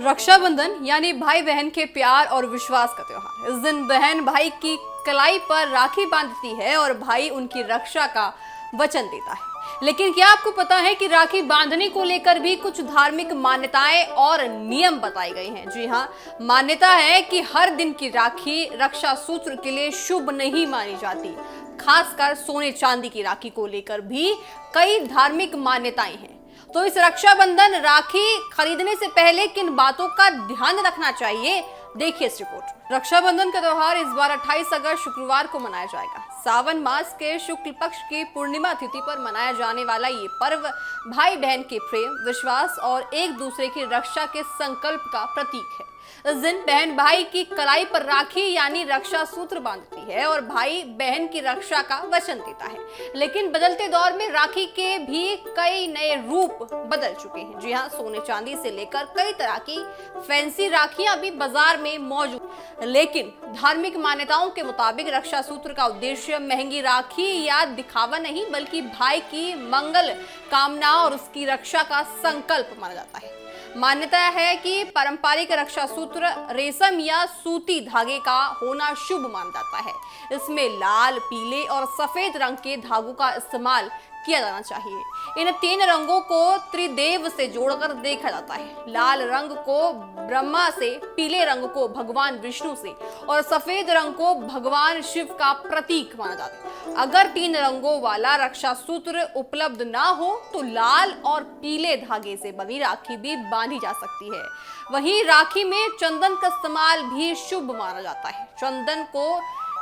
रक्षाबंधन यानी भाई बहन के प्यार और विश्वास का त्योहार। इस दिन बहन भाई की कलाई पर राखी बांधती है और भाई उनकी रक्षा का वचन देता है। लेकिन क्या आपको पता है कि राखी बांधने को लेकर भी कुछ धार्मिक मान्यताएं और नियम बताए गए हैं। जी हाँ, मान्यता है कि हर दिन की राखी रक्षा सूत्र के लिए शुभ नहीं मानी जाती। खासकर सोने चांदी की राखी को लेकर भी कई धार्मिक मान्यताएं हैं। तो इस रक्षाबंधन राखी खरीदने से पहले किन बातों का ध्यान रखना चाहिए, देखिए इस रिपोर्ट। रक्षाबंधन का त्योहार इस बार 28 अगस्त शुक्रवार को मनाया जाएगा। सावन मास के शुक्ल पक्ष की पूर्णिमा तिथि पर मनाया जाने वाला ये पर्व भाई बहन के प्रेम, विश्वास और एक दूसरे की रक्षा के संकल्प का प्रतीक है। इस दिन बहन भाई की कलाई पर राखी यानी रक्षा सूत्र बांधती है और भाई बहन की रक्षा का वचन देता है। लेकिन बदलते दौर में राखी के भी कई नए रूप बदल चुके हैं। जी हाँ, सोने चांदी से लेकर कई तरह की फैंसी राखियां भी बाजार में मौजूद। लेकिन धार्मिक मान्यताओं के मुताबिक रक्षा सूत्र का उद्देश्य महंगी राखी या दिखावा नहीं, बल्कि भाई की मंगल कामना और उसकी रक्षा का संकल्प माना जाता है। मान्यता है कि पारंपरिक रक्षा सूत्र रेशम या सूती धागे का होना शुभ माना जाता है। इसमें लाल, पीले और सफेद रंग के धागों का इस्तेमाल किया जाना चाहिए। इन तीन रंगों को त्रिदेव से जोड़कर देखा जाता है। लाल रंग को ब्रह्मा से, पीले रंग को भगवान विष्णु से और सफेद रंग को भगवान शिव का प्रतीक माना जाता है। अगर तीन रंगों वाला रक्षा सूत्र उपलब्ध ना हो तो लाल और पीले धागे से बनी राखी भी बांधी जा सकती है। वहीं राखी में चंदन का इस्तेमाल भी शुभ माना जाता है। चंदन को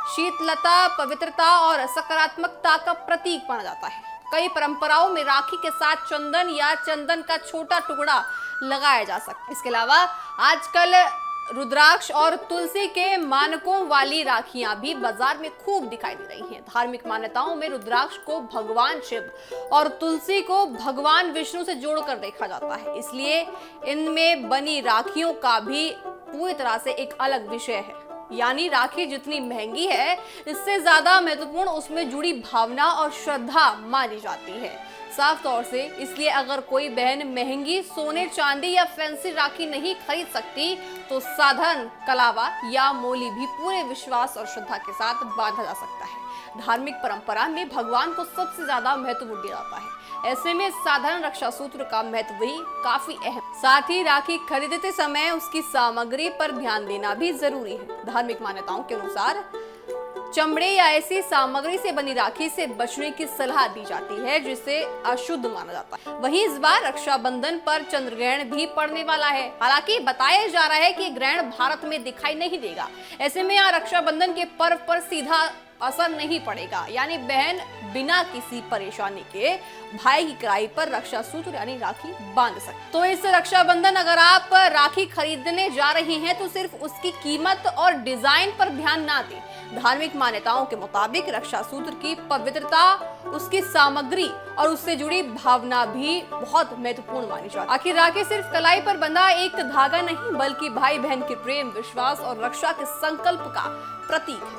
शीतलता, पवित्रता और सकारात्मकता का प्रतीक माना जाता है। कई परंपराओं में राखी के साथ चंदन या चंदन का छोटा टुकड़ा लगाया जा सकता है। इसके अलावा आजकल रुद्राक्ष और तुलसी के मानकों वाली राखियां भी बाजार में खूब दिखाई दे रही हैं। धार्मिक मान्यताओं में रुद्राक्ष को भगवान शिव और तुलसी को भगवान विष्णु से जोड़कर देखा जाता है। इसलिए इनमें बनी राखियों का भी पूरी तरह से एक अलग विषय है। यानी राखी जितनी महंगी है, इससे ज्यादा महत्वपूर्ण उसमें जुड़ी भावना और श्रद्धा मानी जाती है। साफ तौर से इसलिए अगर कोई बहन महंगी सोने चांदी या फैंसी राखी नहीं खरीद सकती तो साधारण कलावा या मोली भी पूरे विश्वास और श्रद्धा के साथ बांधा जा सकता है। धार्मिक परंपरा में भगवान को सबसे ज्यादा महत्व दिया जाता है। ऐसे में साधारण रक्षा सूत्र का महत्व भी काफी अहम। साथ ही राखी खरीदते समय उसकी सामग्री पर ध्यान देना भी जरूरी है। धार्मिक मान्यताओं के अनुसार चमड़े या ऐसी सामग्री से बनी राखी से बचने की सलाह दी जाती है, जिसे अशुद्ध माना जाता है। वहीं इस बार रक्षाबंधन पर चंद्र ग्रहण भी पड़ने वाला है। हालांकि बताया जा रहा है कि ग्रहण भारत में दिखाई नहीं देगा। ऐसे में यहाँ रक्षाबंधन के पर्व पर सीधा असर नहीं पड़ेगा, यानी बहन बिना किसी परेशानी के भाई की कलाई पर रक्षा सूत्र यानी राखी बांध सकते। तो इस रक्षाबंधन अगर आप राखी खरीदने जा रही हैं तो सिर्फ उसकी कीमत और डिजाइन पर ध्यान ना दें। धार्मिक मान्यताओं के मुताबिक रक्षा सूत्र की पवित्रता, उसकी सामग्री और उससे जुड़ी भावना भी बहुत महत्वपूर्ण मानी जाती है। आखिर राखी सिर्फ कलाई पर बंधा एक धागा नहीं, बल्कि भाई बहन के प्रेम, विश्वास और रक्षा के संकल्प का प्रतीक है।